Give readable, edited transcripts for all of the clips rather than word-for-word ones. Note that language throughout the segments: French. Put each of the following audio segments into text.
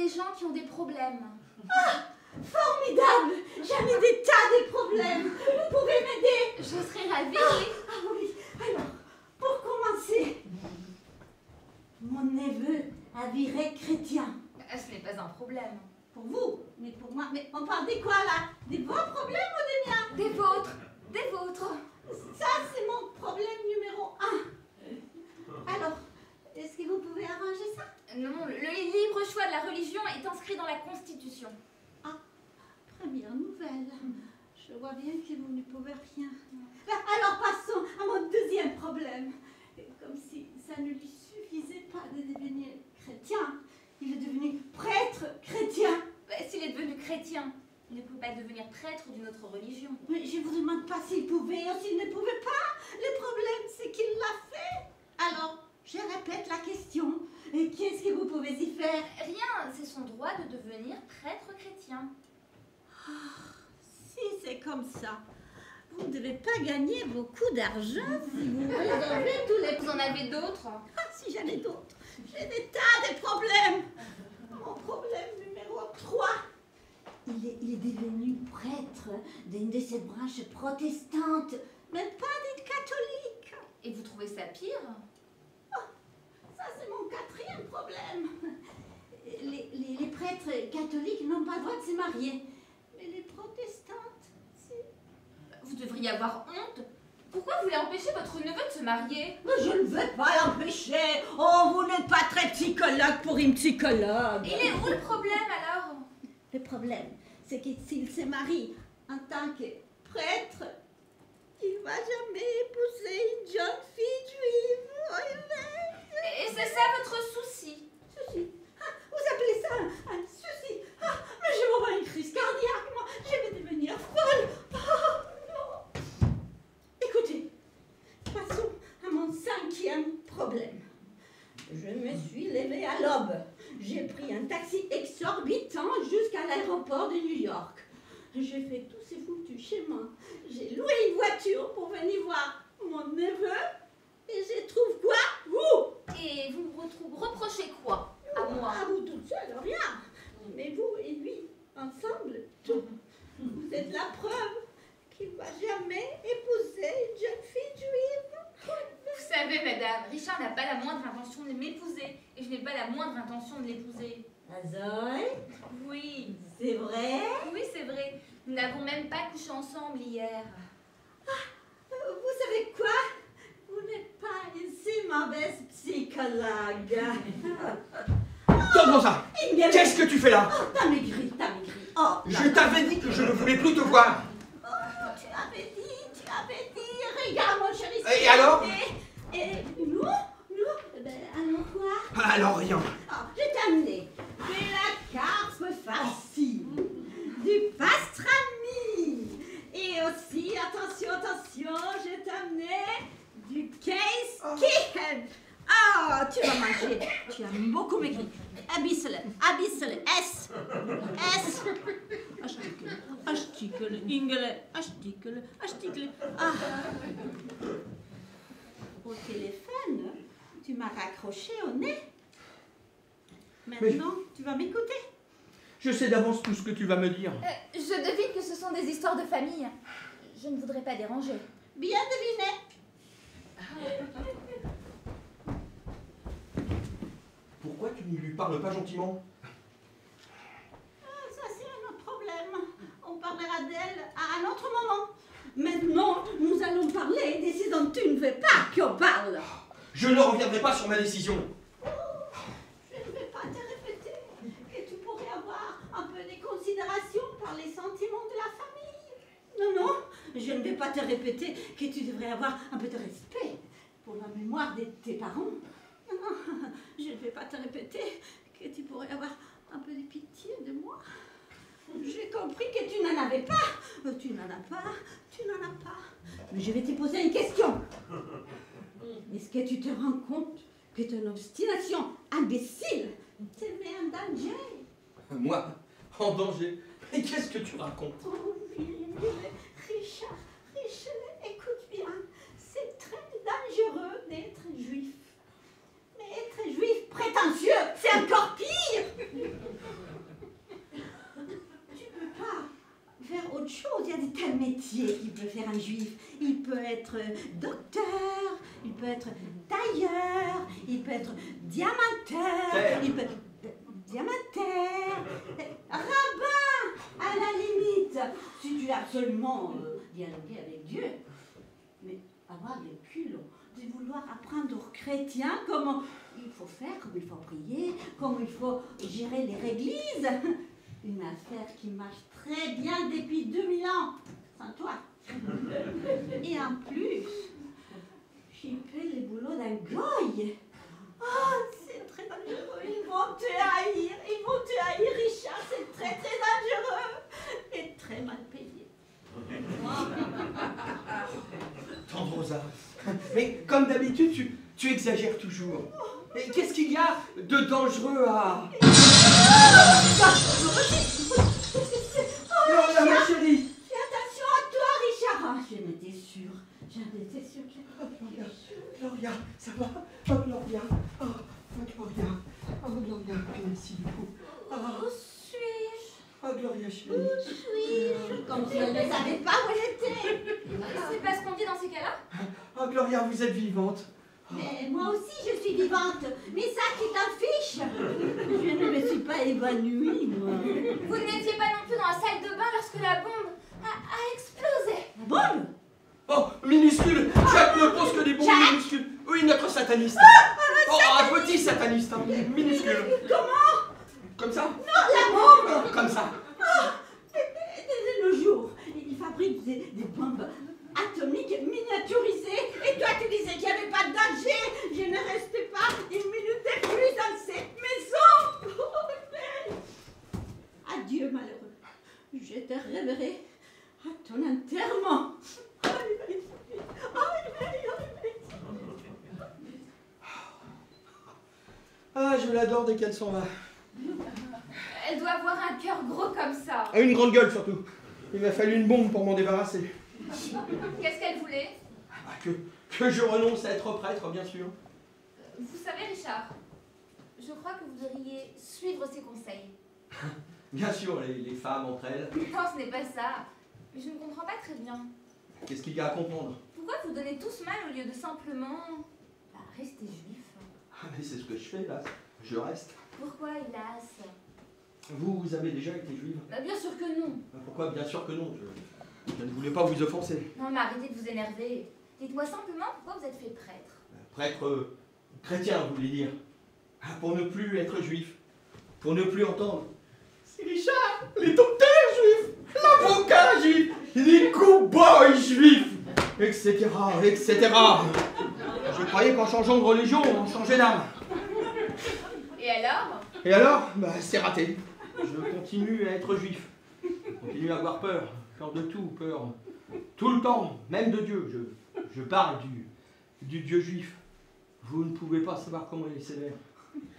des gens qui ont des problèmes. Ah, formidable! J'en ai des tas de problèmes. Vous pouvez m'aider? Je serais ravie. Ah oui, alors, pour commencer, mon neveu a viré chrétien. Ce n'est pas un problème. Pour vous, mais pour moi, mais on parle de quoi là? Des vos problèmes ou des miens? Des vôtres. Des vôtres. Ça, c'est mon problème numéro 1. Alors, est-ce que vous pouvez arranger ça? Non, le libre choix de la religion est inscrit dans la Constitution. Ah, première nouvelle. Je vois bien que vous ne pouvez rien. Alors passons à mon deuxième problème. Comme si ça ne lui suffisait pas de devenir chrétien, il est devenu prêtre chrétien. S'il est devenu chrétien, il ne peut pas devenir prêtre d'une autre religion. Mais je vous demande pas s'il pouvait ou s'il ne pouvait pas. Le problème, c'est qu'il l'a fait. Alors, je répète la question. Et qu'est-ce que vous pouvez y faire? Rien, c'est son droit de devenir prêtre chrétien. Si c'est comme ça, vous ne devez pas gagner beaucoup d'argent si vous résolvez tous les... Vous en avez d'autres? Ah, si j'en ai d'autres. J'ai des tas de problèmes. Mon problème numéro 3. Il est devenu prêtre d'une de ces branches protestantes, mais pas d'une catholique. Et vous trouvez ça pire? Ça, c'est mon 4e problème. Les prêtres catholiques n'ont pas le droit de se marier. Mais les protestantes, si. Vous devriez avoir honte. Pourquoi vous voulez empêcher votre neveu de se marier? Mais je ne veux pas l'empêcher. Oh, vous n'êtes pas très psychologue pour une psychologue. Il est où le problème alors? Le problème, c'est que s'il se marie en tant que prêtre, il ne va jamais épouser une jeune fille juive. Et c'est ça votre souci? Souci? Ah, vous appelez ça un souci? Ah, mais je vais avoir une crise cardiaque, moi. Je vais devenir folle. Oh, non. Écoutez, passons à mon 5e problème. Je me suis levée à l'aube. J'ai pris un taxi exorbitant jusqu'à l'aéroport de New York. J'ai fait tous ces foutus chemins. J'ai loué une voiture pour venir voir mon neveu. Et je trouve quoi? Vous! Et vous me reprochez quoi? À moi? À vous toute seule, rien. Mais vous et lui, ensemble, tout. Vous êtes la preuve qu'il ne va jamais épouser une jeune fille juive. Vous savez, madame, Richard n'a pas la moindre intention de m'épouser. Et je n'ai pas la moindre intention de l'épouser. Zoé? Oui. C'est vrai? Oui, c'est vrai. Nous n'avons même pas couché ensemble hier. Vous savez quoi? Vous n'êtes pas une si mauvaise psychologue. Donne-moi ça! Qu'est-ce que tu fais là? Oh, t'as maigri, t'as maigri. Oh, Je t'avais dit que je ne voulais plus te voir. Oh, tu avais dit. Regarde, mon chéri. Et alors? Et nous, ben, alors quoi? Alors rien. Oh, je t'ai amené de la carpe farcie, du pastrami, et aussi, attention, je t'ai amené du case chicken. Ah, tu vas manger. Tu as beaucoup maigri. Abyssle, S. Article, ingle, article. Ah. Au téléphone, tu m'as raccroché au nez. Maintenant, tu vas m'écouter. Je sais d'avance tout ce que tu vas me dire. Je devine que ce sont des histoires de famille. Je ne voudrais pas déranger. Bien deviné. Pourquoi tu ne lui parles pas gentiment? Ça, c'est un autre problème. On parlera d'elle à un autre moment. Maintenant, nous allons parler de ce dont tu ne veux pas qu'on parle. Je ne reviendrai pas sur ma décision. Je ne vais pas te répéter que tu pourrais avoir un peu de considération par les sentiments de la famille. Non, je ne vais pas te répéter que tu devrais avoir un peu de respect pour la mémoire de tes parents. Non, je ne vais pas te répéter que tu pourrais avoir un peu de pitié de moi. J'ai compris que tu n'en avais pas. Tu n'en as pas. Mais je vais te poser une question. Est-ce que tu te rends compte que ton obstination imbécile te met en danger? Moi? En danger? Mais qu'est-ce que tu racontes? Oh, Richard, écoute bien. C'est très dangereux d'être juif. Mais être juif prétentieux, c'est encore pire. métiers qu'il peut faire un juif. Il peut être docteur, il peut être tailleur, il peut être diamantaire, il peut être diamantaire, rabbin, à la limite, si tu veux absolument dialoguer avec Dieu. Mais avoir le culot de vouloir apprendre aux chrétiens comment il faut faire, comment il faut prier, comment il faut gérer les églises. Une affaire qui marche très bien depuis 2000 ans, sans toi. Et en plus, j'ai fait le boulot d'un goy. Oh, c'est très dangereux, ils vont te haïr, Richard, c'est très très dangereux et très mal payé. Tante Rosa, mais comme d'habitude, tu exagères toujours. Et qu'est-ce qu'il y a de dangereux à... Gloria, ma chérie! Fais attention à toi, Richard. Ah, j'en étais sûre. Gloria, ça va? Oh, Gloria. Oh, Gloria. Oh, Gloria, merci beaucoup. Où suis-je? Oh, Gloria, chérie. Où suis-je? Comme si elle ne savait pas où elle était. C'est pas ce qu'on dit dans ces cas-là? Oh, Gloria, vous êtes vivante. Mais moi aussi, je suis vivante. Mais ça, qui t'en fiche? Je ne me suis pas évanouie, moi. Vous n'étiez pas non plus dans la salle de bain lorsque la bombe a explosé. La bombe? Oh, minuscule! Jacques ne pose que des bombes minuscules. Oui, notre sataniste. Oh, un petit sataniste, hein, minuscule. Comment? Comme ça? Non, la bombe! Comme ça. De nos jours, ils fabriquent des bombes atomiques miniaturisées. Et toi, tu disais qu'il n'y avait pas de danger. Je ne reste pas une minute de plus dans cette maison. Adieu, malheureux. Je te reverrai à ton enterrement. Ah, je l'adore dès qu'elle s'en va. Elle doit avoir un cœur gros comme ça. Ah, une grande gueule surtout. Il m'a fallu une bombe pour m'en débarrasser. Qu'est-ce qu'elle voulait? Que je renonce à être prêtre, bien sûr. Vous savez, Richard, je crois que vous devriez suivre ses conseils. Bien sûr, les femmes entre elles. Non, ce n'est pas ça. Mais je ne comprends pas très bien. Qu'est-ce qu'il y a à comprendre? Pourquoi vous donnez tous mal au lieu de simplement rester juif? Ah, mais c'est ce que je fais là. Je reste. Pourquoi, hélas? Vous avez déjà été juive? Bah, bien sûr que non. Pourquoi? Bien sûr que non. Je ne voulais pas vous offenser. Non, mais arrêtez de vous énerver. Dites-moi simplement pourquoi vous êtes fait prêtre. Prêtre chrétien, vous voulez dire? Ah, pour ne plus être juif. Pour ne plus entendre. C'est Richard, les docteurs juifs, l'avocat juif, les cow-boys juifs, etc., etc. Je croyais qu'en changeant de religion, on changeait d'âme. Et alors? Et alors? Bah, c'est raté. Je continue à être juif. Je continue à avoir peur. Peur de tout, peur. Tout le temps, même de Dieu. Je parle du Dieu juif. Vous ne pouvez pas savoir comment il est sévère.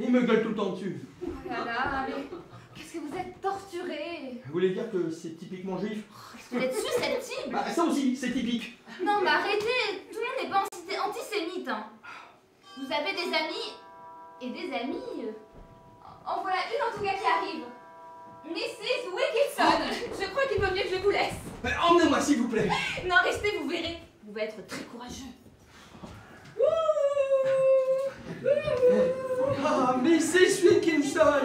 Il me gueule tout le temps dessus. Oh là là, mais qu'est-ce que vous êtes torturé? Vous voulez dire que c'est typiquement juif? Est-ce que vous êtes susceptible? Bah, ça aussi, c'est typique. Non, mais arrêtez. Tout le monde n'est pas antisémite. Hein. Vous avez des amis et des amies. En voilà une en tout cas qui arrive. Mrs. Wilkinson. Je crois qu'il vaut mieux que je vous laisse. Emmenez-moi s'il vous plaît. Non, restez, vous verrez. Vous pouvez être très courageux. Ah, Mrs. Wilkinson.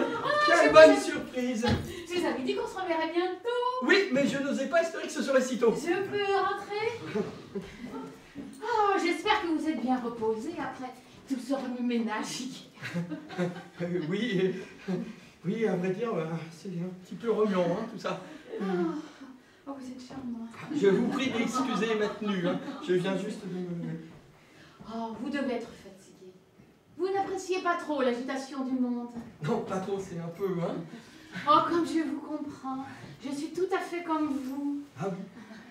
Quelle bonne surprise. Je vous avais dit qu'on se reverrait bientôt. Oui, mais je n'osais pas espérer que ce serait si tôt. Je peux rentrer? Oh, j'espère que vous êtes bien reposés après tout ce remue-ménage. Oui, à vrai dire, c'est un petit peu remuant, hein, tout ça. Oh, vous êtes charmant. Je vous prie d'excuser ma tenue, hein. Je viens juste de me... Oh, vous devez être fatigué. Vous n'appréciez pas trop l'agitation du monde. Non, pas trop, c'est un peu, hein. Oh, comme je vous comprends. Je suis tout à fait comme vous. Ah oui,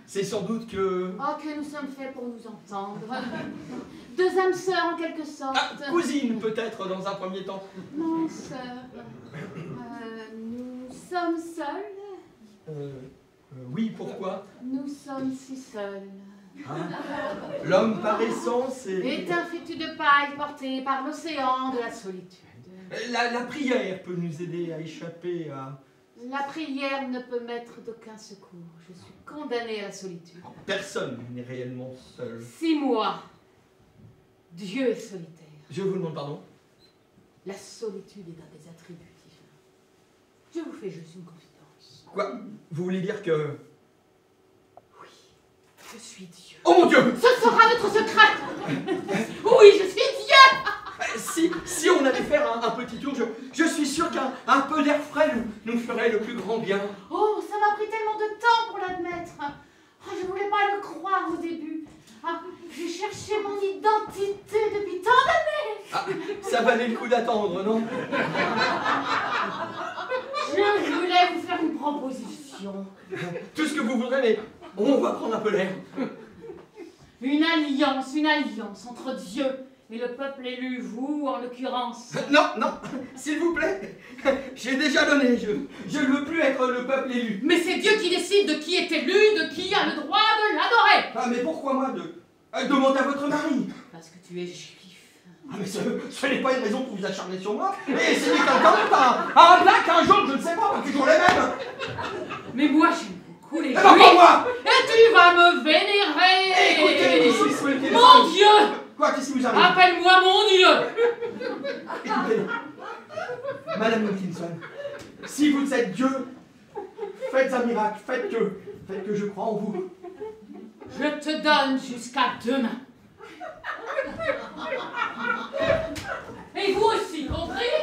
c'est sans doute que... Oh, que nous sommes faits pour nous entendre. Deux âmes sœurs en quelque sorte. Ah, cousine peut-être dans un premier temps. Non, sœur. Nous sommes seuls. Oui, pourquoi? Nous sommes si seuls. Hein? L'homme par essence Est un fétu de paille porté par l'océan de la solitude. La prière peut nous aider à échapper à La prière ne peut m'être d'aucun secours. Je suis condamnée à la solitude. Personne n'est réellement seul. 6 mois. Dieu est solitaire. Je vous demande pardon. La solitude est un des attributs divins. Je vous fais juste une confidence. Quoi? Vous voulez dire que... Oui, je suis Dieu. Oh mon Dieu! Ce sera notre secret. Oui, je suis Dieu. Si on allait faire un petit tour, je suis sûr qu'un peu d'air frais nous ferait le plus grand bien. Oh, ça m'a pris tellement de temps pour l'admettre. Oh, je voulais pas le croire au début. Ah, j'ai cherché mon identité depuis tant d'années. Ah, ça valait le coup d'attendre, non? Je voulais vous faire une proposition. Tout ce que vous voudrez, mais on va prendre un peu l'air. Une alliance entre Dieu et le peuple élu, vous en l'occurrence. Non, s'il vous plaît. J'ai déjà donné, je ne veux plus être le peuple élu. Mais c'est Dieu qui décide de qui est élu, de qui a le droit de l'adorer. Ah, mais pourquoi moi demandez à votre mari. Parce que tu es juif. Ah, mais ce n'est pas une raison pour vous acharner sur moi. Et essayez quelqu'un d'autre, un black, un jaune, je ne sais pas, toujours les mêmes. Mais moi, j'aime beaucoup les Eh juifs. ben, pas moi. Et tu vas me vénérer. Écoutez, ici, souhaitez... Mon Dieu. Quoi, qu'est-ce qui vous arrive? Appelle-moi mon Dieu. Écoutez, Madame Wilkinson, si vous êtes Dieu, faites un miracle, faites que je crois en vous. Je te donne jusqu'à demain. Et vous aussi, compris?